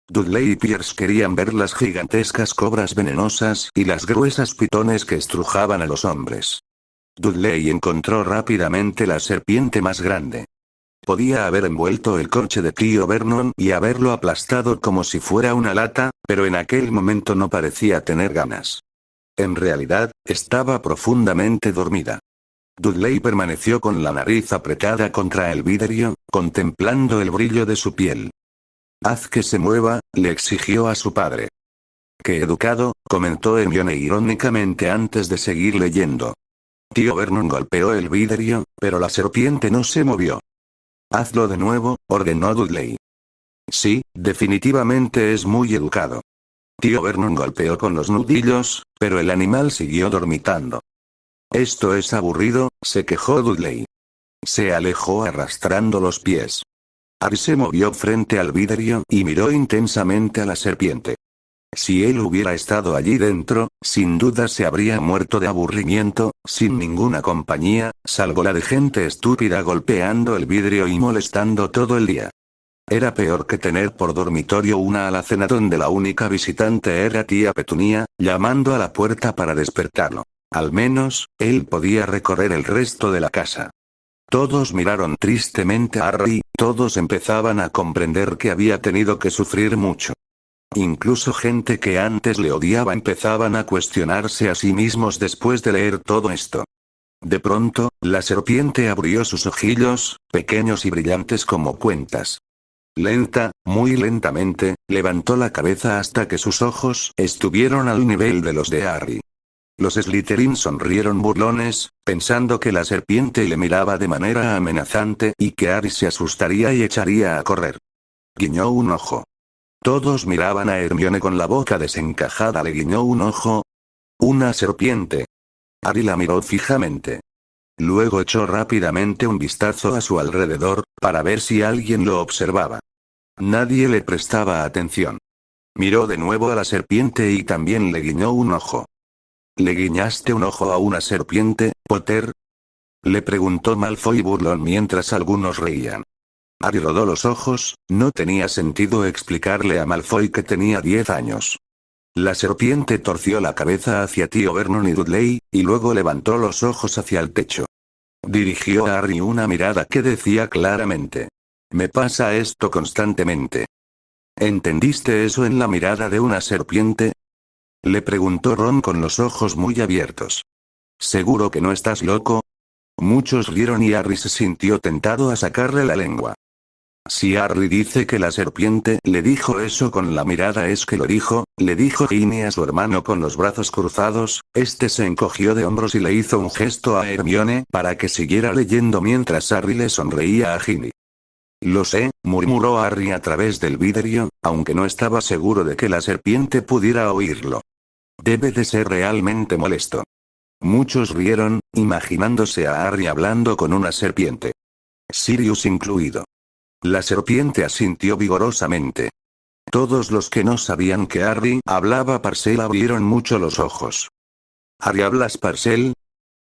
A: Dudley y Pierce querían ver las gigantescas cobras venenosas y las gruesas pitones que estrujaban a los hombres. Dudley encontró rápidamente la serpiente más grande. Podía haber envuelto el coche de tío Vernon y haberlo aplastado como si fuera una lata, pero en aquel momento no parecía tener ganas. En realidad, estaba profundamente dormida. Dudley permaneció con la nariz apretada contra el vidrio, contemplando el brillo de su piel. «Haz que se mueva», le exigió a su padre. «Qué educado», comentó Hermione irónicamente antes de seguir leyendo. Tío Vernon golpeó el vidrio, pero la serpiente no se movió. «Hazlo de nuevo», ordenó Dudley. «Sí, definitivamente es muy educado». Tío Vernon golpeó con los nudillos, pero el animal siguió dormitando. «Esto es aburrido», se quejó Dudley. Se alejó arrastrando los pies. Harry se movió frente al vidrio y miró intensamente a la serpiente. Si él hubiera estado allí dentro, sin duda se habría muerto de aburrimiento, sin ninguna compañía, salvo la de gente estúpida golpeando el vidrio y molestando todo el día. Era peor que tener por dormitorio una alacena donde la única visitante era tía Petunia, llamando a la puerta para despertarlo. Al menos, él podía recorrer el resto de la casa. Todos miraron tristemente a Harry, todos empezaban a comprender que había tenido que sufrir mucho. Incluso gente que antes le odiaba empezaban a cuestionarse a sí mismos después de leer todo esto. De pronto, la serpiente abrió sus ojillos, pequeños y brillantes como cuentas. Lenta, muy lentamente, levantó la cabeza hasta que sus ojos estuvieron al nivel de los de Harry. Los Slytherin sonrieron burlones, pensando que la serpiente le miraba de manera amenazante y que Harry se asustaría y echaría a correr. Guiñó un ojo. Todos miraban a Hermione con la boca desencajada. Le guiñó un ojo. «Una serpiente». Harry la miró fijamente. Luego echó rápidamente un vistazo a su alrededor, para ver si alguien lo observaba. Nadie le prestaba atención. Miró de nuevo a la serpiente y también le guiñó un ojo. «¿Le guiñaste un ojo a una serpiente, Potter?», le preguntó Malfoy burlón mientras algunos reían. Harry rodó los ojos, no tenía sentido explicarle a Malfoy que tenía 10 años. La serpiente torció la cabeza hacia tío Vernon y Dudley, y luego levantó los ojos hacia el techo. Dirigió a Harry una mirada que decía claramente: «Me pasa esto constantemente». «¿Entendiste eso en la mirada de una serpiente?», le preguntó Ron con los ojos muy abiertos. «¿Seguro que no estás loco?». Muchos rieron y Harry se sintió tentado a sacarle la lengua. Si Harry dice que la serpiente le dijo eso con la mirada es que lo dijo, le dijo Ginny a su hermano con los brazos cruzados, este se encogió de hombros y le hizo un gesto a Hermione para que siguiera leyendo mientras Harry le sonreía a Ginny. Lo sé, murmuró Harry a través del vidrio, aunque no estaba seguro de que la serpiente pudiera oírlo. Debe de ser realmente molesto. Muchos rieron, imaginándose a Harry hablando con una serpiente. Sirius incluido. La serpiente asintió vigorosamente. Todos los que no sabían que Harry hablaba Parcel abrieron mucho los ojos. ¿Harry hablas Parcel?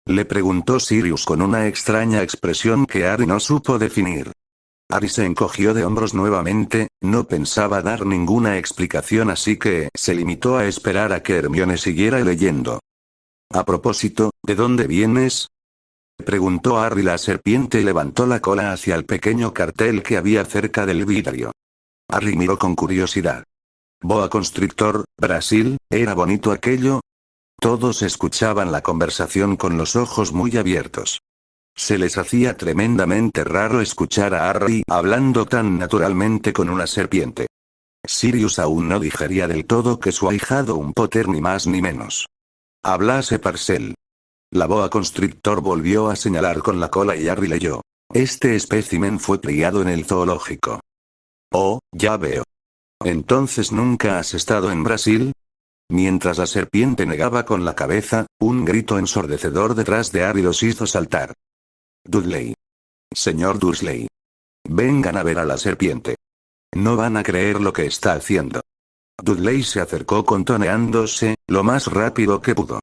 A: Le preguntó Sirius con una extraña expresión que Harry no supo definir. Harry se encogió de hombros nuevamente, no pensaba dar ninguna explicación así que se limitó a esperar a que Hermione siguiera leyendo. A propósito, ¿de dónde vienes? Preguntó Harry. La serpiente levantó la cola hacia el pequeño cartel que había cerca del vidrio. Harry miró con curiosidad. Boa Constrictor, Brasil, ¿era bonito aquello? Todos escuchaban la conversación con los ojos muy abiertos. Se les hacía tremendamente raro escuchar a Harry hablando tan naturalmente con una serpiente. Sirius aún no digería del todo que su ahijado un Potter ni más ni menos hablase Parcel. La boa constrictor volvió a señalar con la cola y Harry leyó. Este espécimen fue criado en el zoológico. Oh, ya veo. ¿Entonces nunca has estado en Brasil? Mientras la serpiente negaba con la cabeza, un grito ensordecedor detrás de Harry los hizo saltar. Dudley. Señor Dursley. Vengan a ver a la serpiente. No van a creer lo que está haciendo. Dudley se acercó contoneándose, lo más rápido que pudo.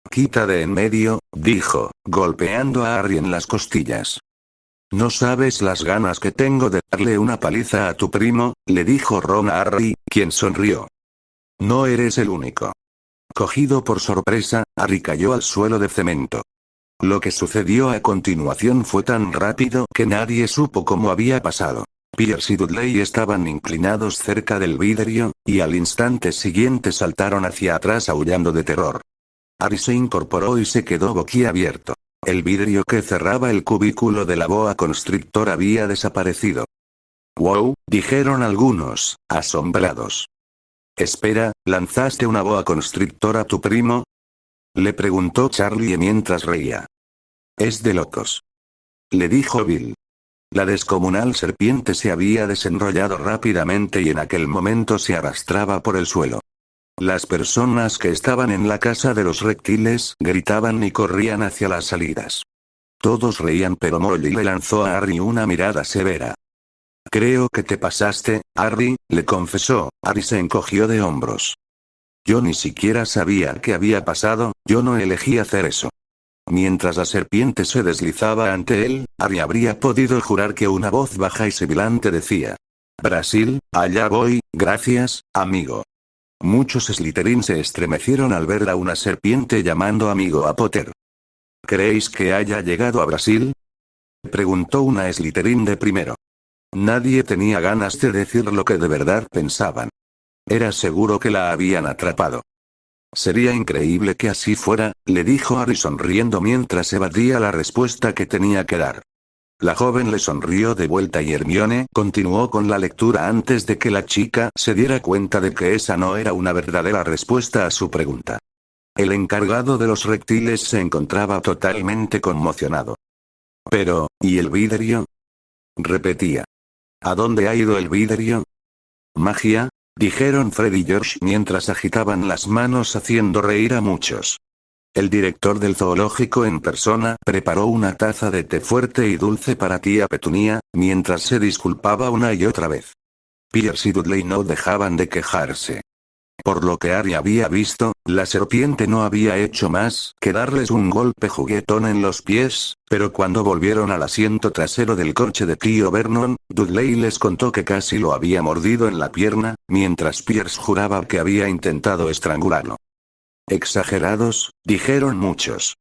A: Quita de en medio, dijo, golpeando a Harry en las costillas. No sabes las ganas que tengo de darle una paliza a tu primo, le dijo Ron a Harry, quien sonrió. No eres el único. Cogido por sorpresa, Harry cayó al suelo de cemento. Lo que sucedió a continuación fue tan rápido que nadie supo cómo había pasado. Pierce y Dudley estaban inclinados cerca del vidrio, y al instante siguiente saltaron hacia atrás aullando de terror. Harry se incorporó y se quedó boquiabierto. El vidrio que cerraba el cubículo de la boa constrictor había desaparecido. «Wow», dijeron algunos, asombrados. «Espera, ¿lanzaste una boa constrictor a tu primo?», le preguntó Charlie mientras reía. «Es de locos», le dijo Bill. La descomunal serpiente se había desenrollado rápidamente y en aquel momento se arrastraba por el suelo. Las personas que estaban en la casa de los reptiles gritaban y corrían hacia las salidas. Todos reían pero Molly le lanzó a Harry una mirada severa. «Creo que te pasaste, Harry», le confesó. Harry se encogió de hombros. «Yo ni siquiera sabía qué había pasado, yo no elegí hacer eso». Mientras la serpiente se deslizaba ante él, Harry habría podido jurar que una voz baja y sibilante decía: «Brasil, allá voy, gracias, amigo». Muchos Slytherin se estremecieron al ver a una serpiente llamando amigo a Potter. «¿Creéis que haya llegado a Brasil?», preguntó una Slytherin de primero. Nadie tenía ganas de decir lo que de verdad pensaban. Era seguro que la habían atrapado. «Sería increíble que así fuera», le dijo Harry sonriendo mientras evadía la respuesta que tenía que dar. La joven le sonrió de vuelta y Hermione continuó con la lectura antes de que la chica se diera cuenta de que esa no era una verdadera respuesta a su pregunta. El encargado de los reptiles se encontraba totalmente conmocionado. «Pero, ¿y el vidrio?», repetía. «¿A dónde ha ido el vidrio?». «Magia», dijeron Fred y George mientras agitaban las manos haciendo reír a muchos. El director del zoológico en persona preparó una taza de té fuerte y dulce para tía Petunia, mientras se disculpaba una y otra vez. Pierce y Dudley no dejaban de quejarse. Por lo que Harry había visto, la serpiente no había hecho más que darles un golpe juguetón en los pies, pero cuando volvieron al asiento trasero del coche de tío Vernon, Dudley les contó que casi lo había mordido en la pierna, mientras Pierce juraba que había intentado estrangularlo. «Exagerados», dijeron muchos.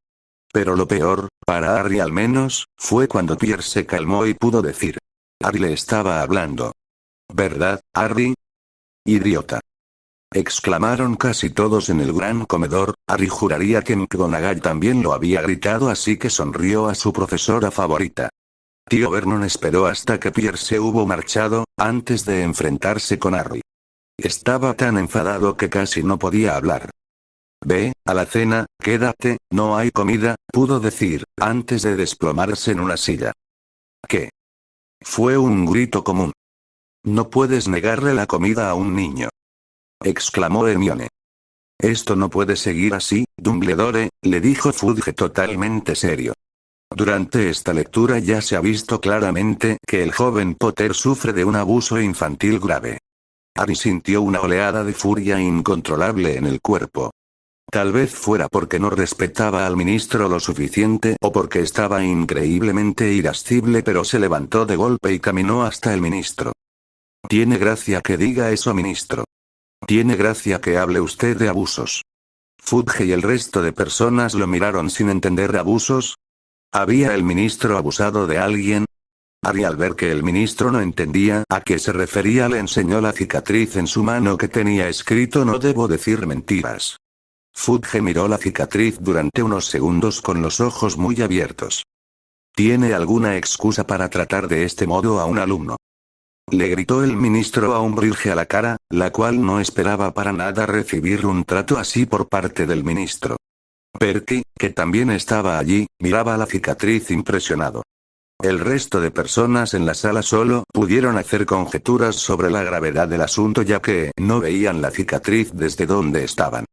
A: Pero lo peor, para Harry al menos, fue cuando Pierce se calmó y pudo decir. Harry le estaba hablando. «¿Verdad, Harry?» «Idiota», exclamaron casi todos en el gran comedor. Harry juraría que McGonagall también lo había gritado, así que sonrió a su profesora favorita. Tío Vernon esperó hasta que Pierre se hubo marchado, antes de enfrentarse con Harry. Estaba tan enfadado que casi no podía hablar. Ve, a la cena, quédate, no hay comida, pudo decir, antes de desplomarse en una silla. ¿Qué? Fue un grito común. No puedes negarle la comida a un niño. Exclamó Hermione. Esto no puede seguir así, Dumbledore, le dijo Fudge totalmente serio. Durante esta lectura ya se ha visto claramente que el joven Potter sufre de un abuso infantil grave. Harry sintió una oleada de furia incontrolable en el cuerpo. Tal vez fuera porque no respetaba al ministro lo suficiente o porque estaba increíblemente irascible, pero se levantó de golpe y caminó hasta el ministro. Tiene gracia que diga eso, ministro. Tiene gracia que hable usted de abusos. Fudge y el resto de personas lo miraron sin entender. ¿Abusos? ¿Había el ministro abusado de alguien? Harry, al ver que el ministro no entendía a qué se refería, le enseñó la cicatriz en su mano que tenía escrito: no debo decir mentiras. Fudge miró la cicatriz durante unos segundos con los ojos muy abiertos. ¿Tiene alguna excusa para tratar de este modo a un alumno? Le gritó el ministro a Umbridge a la cara, la cual no esperaba para nada recibir un trato así por parte del ministro. Percy, que también estaba allí, miraba la cicatriz impresionado. El resto de personas en la sala solo pudieron hacer conjeturas sobre la gravedad del asunto, ya que no veían la cicatriz desde donde estaban.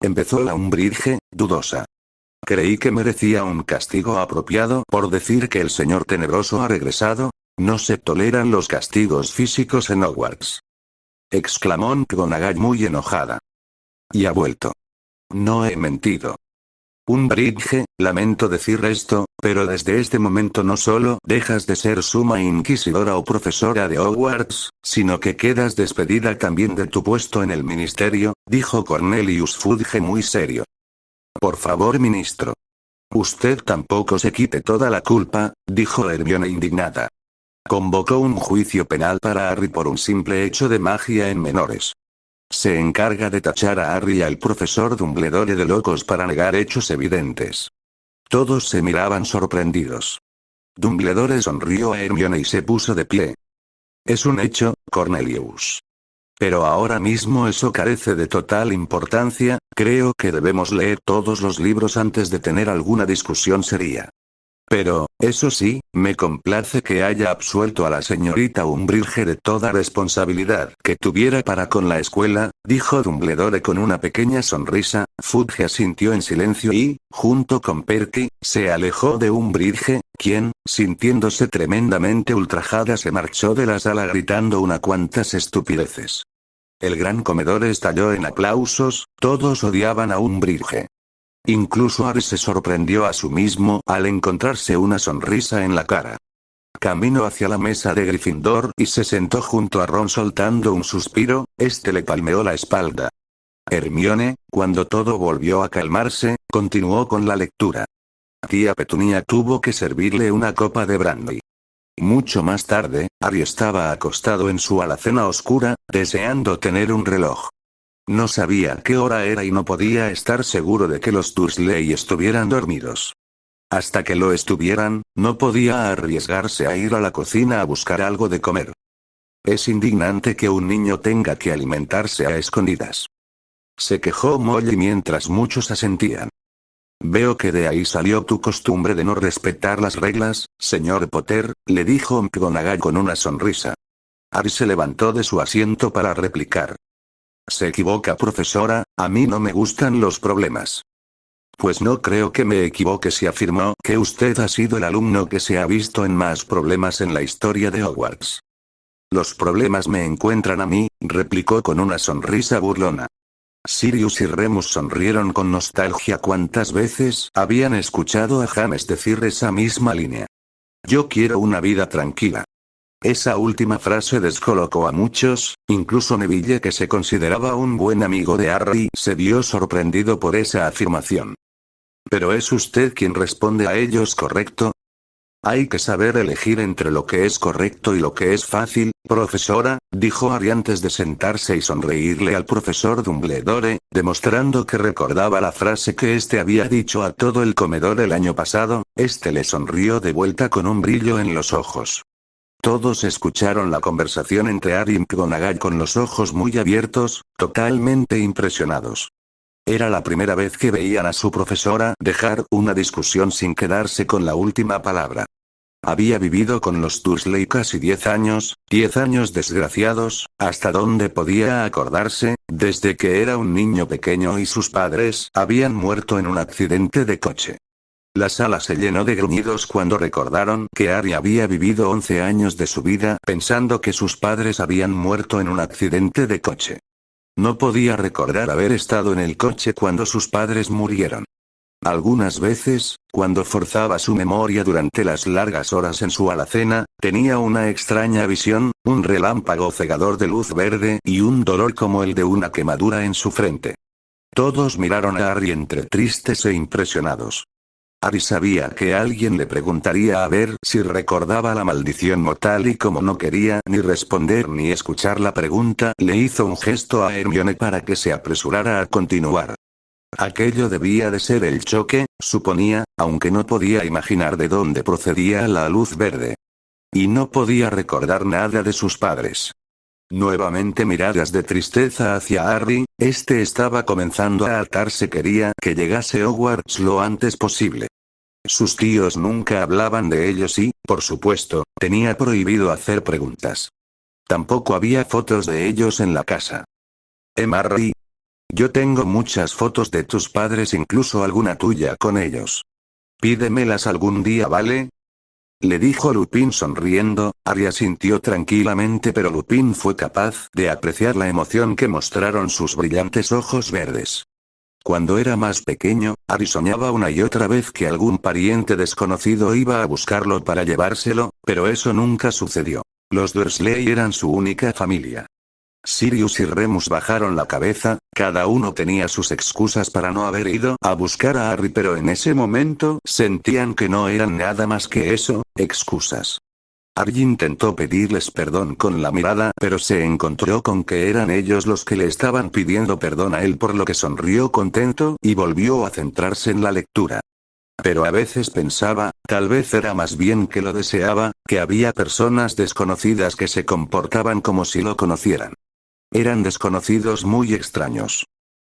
A: Empezó la Umbridge, dudosa. Creí que merecía un castigo apropiado por decir que el señor tenebroso ha regresado. No se toleran los castigos físicos en Hogwarts. Exclamó McGonagall muy enojada. Y ha vuelto. No he mentido. Umbridge, lamento decir esto, pero desde este momento no solo dejas de ser suma inquisidora o profesora de Hogwarts, sino que quedas despedida también de tu puesto en el ministerio, dijo Cornelius Fudge muy serio. Por favor, ministro. Usted tampoco se quite toda la culpa, dijo Hermione indignada. Convocó un juicio penal para Harry por un simple hecho de magia en menores. Se encarga de tachar a Harry y al profesor Dumbledore de locos para negar hechos evidentes. Todos se miraban sorprendidos. Dumbledore sonrió a Hermione y se puso de pie. Es un hecho, Cornelius. Pero ahora mismo eso carece de total importancia. Creo que debemos leer todos los libros antes de tener alguna discusión seria. Pero, eso sí, me complace que haya absuelto a la señorita Umbridge de toda responsabilidad que tuviera para con la escuela, dijo Dumbledore con una pequeña sonrisa. Fudge asintió en silencio y, junto con Percy, se alejó de Umbridge, quien, sintiéndose tremendamente ultrajada, se marchó de la sala gritando unas cuantas estupideces. El gran comedor estalló en aplausos, todos odiaban a Umbridge. Incluso Harry se sorprendió a sí mismo al encontrarse una sonrisa en la cara. Caminó hacia la mesa de Gryffindor y se sentó junto a Ron soltando un suspiro. Este le palmeó la espalda. Hermione, cuando todo volvió a calmarse, continuó con la lectura. Tía Petunia tuvo que servirle una copa de brandy. Mucho más tarde, Harry estaba acostado en su alacena oscura, deseando tener un reloj. No sabía qué hora era y no podía estar seguro de que los Dursley estuvieran dormidos. Hasta que lo estuvieran, no podía arriesgarse a ir a la cocina a buscar algo de comer. Es indignante que un niño tenga que alimentarse a escondidas. Se quejó Molly mientras muchos asentían. Veo que de ahí salió tu costumbre de no respetar las reglas, señor Potter, le dijo McGonagall con una sonrisa. Harry se levantó de su asiento para replicar. Se equivoca, profesora, a mí no me gustan los problemas. Pues no creo que me equivoque si afirmó que usted ha sido el alumno que se ha visto en más problemas en la historia de Hogwarts. Los problemas me encuentran a mí, replicó con una sonrisa burlona. Sirius y Remus sonrieron con nostalgia. ¿Cuántas veces habían escuchado a James decir esa misma línea? Yo quiero una vida tranquila. Esa última frase descolocó a muchos, incluso Neville, que se consideraba un buen amigo de Harry, se vio sorprendido por esa afirmación. ¿Pero es usted quien responde a ellos, correcto? Hay que saber elegir entre lo que es correcto y lo que es fácil, profesora, dijo Harry antes de sentarse y sonreírle al profesor Dumbledore, demostrando que recordaba la frase que éste había dicho a todo el comedor el año pasado. Este le sonrió de vuelta con un brillo en los ojos. Todos escucharon la conversación entre Harry y McGonagall con los ojos muy abiertos, totalmente impresionados. Era la primera vez que veían a su profesora dejar una discusión sin quedarse con la última palabra. Había vivido con los Dursley casi 10 años desgraciados, hasta donde podía acordarse, desde que era un niño pequeño y sus padres habían muerto en un accidente de coche. La sala se llenó de gruñidos cuando recordaron que Harry había vivido 11 años de su vida pensando que sus padres habían muerto en un accidente de coche. No podía recordar haber estado en el coche cuando sus padres murieron. Algunas veces, cuando forzaba su memoria durante las largas horas en su alacena, tenía una extraña visión, un relámpago cegador de luz verde y un dolor como el de una quemadura en su frente. Todos miraron a Harry entre tristes e impresionados. Harry sabía que alguien le preguntaría a ver si recordaba la maldición mortal y como no quería ni responder ni escuchar la pregunta, le hizo un gesto a Hermione para que se apresurara a continuar. Aquello debía de ser el choque, suponía, aunque no podía imaginar de dónde procedía la luz verde. Y no podía recordar nada de sus padres. Nuevamente miradas de tristeza hacia Harry, este estaba comenzando a atarse, quería que llegase Hogwarts lo antes posible. Sus tíos nunca hablaban de ellos y, por supuesto, tenía prohibido hacer preguntas. Tampoco había fotos de ellos en la casa. Harry. Yo tengo muchas fotos de tus padres, incluso alguna tuya con ellos. Pídemelas algún día, ¿vale? Le dijo Lupin sonriendo. Harry asintió tranquilamente, pero Lupin fue capaz de apreciar la emoción que mostraron sus brillantes ojos verdes. Cuando era más pequeño, Harry soñaba una y otra vez que algún pariente desconocido iba a buscarlo para llevárselo, pero eso nunca sucedió. Los Dursley eran su única familia. Sirius y Remus bajaron la cabeza, cada uno tenía sus excusas para no haber ido a buscar a Harry, pero en ese momento sentían que no eran nada más que eso, excusas. Harry intentó pedirles perdón con la mirada, pero se encontró con que eran ellos los que le estaban pidiendo perdón a él, por lo que sonrió contento y volvió a centrarse en la lectura. Pero a veces pensaba, tal vez era más bien que lo deseaba, que había personas desconocidas que se comportaban como si lo conocieran. Eran desconocidos muy extraños.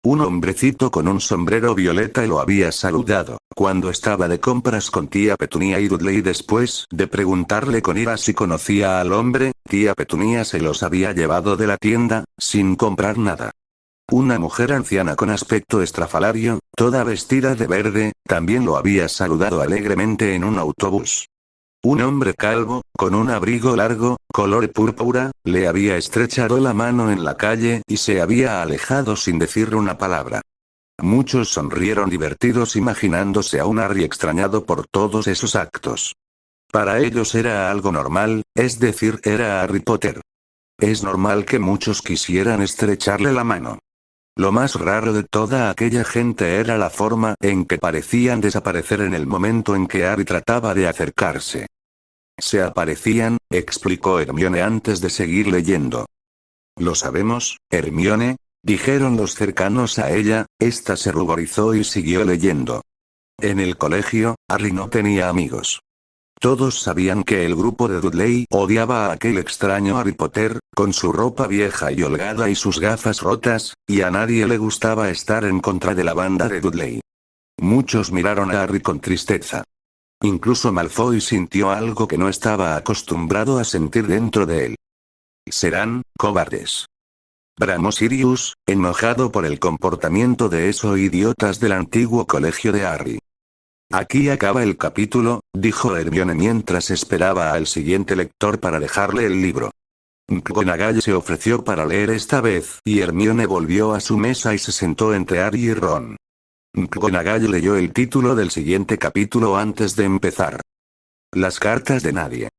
A: Un hombrecito con un sombrero violeta lo había saludado, cuando estaba de compras con tía Petunia y Dudley. Después de preguntarle con ira si conocía al hombre, tía Petunia se los había llevado de la tienda, sin comprar nada. Una mujer anciana con aspecto estrafalario, toda vestida de verde, también lo había saludado alegremente en un autobús. Un hombre calvo, con un abrigo largo, color púrpura, le había estrechado la mano en la calle y se había alejado sin decir una palabra. Muchos sonrieron divertidos imaginándose a un Harry extrañado por todos esos actos. Para ellos era algo normal, es decir, era Harry Potter. Es normal que muchos quisieran estrecharle la mano. Lo más raro de toda aquella gente era la forma en que parecían desaparecer en el momento en que Harry trataba de acercarse. Se aparecían, explicó Hermione antes de seguir leyendo. Lo sabemos, Hermione, dijeron los cercanos a ella. Esta se ruborizó y siguió leyendo. En el colegio, Harry no tenía amigos. Todos sabían que el grupo de Dudley odiaba a aquel extraño Harry Potter, con su ropa vieja y holgada y sus gafas rotas, y a nadie le gustaba estar en contra de la banda de Dudley. Muchos miraron a Harry con tristeza. Incluso Malfoy sintió algo que no estaba acostumbrado a sentir dentro de él. Serán cobardes. Bramó Sirius, enojado por el comportamiento de esos idiotas del antiguo colegio de Harry. Aquí acaba el capítulo, dijo Hermione mientras esperaba al siguiente lector para dejarle el libro. McGonagall se ofreció para leer esta vez, y Hermione volvió a su mesa y se sentó entre Harry y Ron. McGonagall leyó el título del siguiente capítulo antes de empezar. Las cartas de nadie.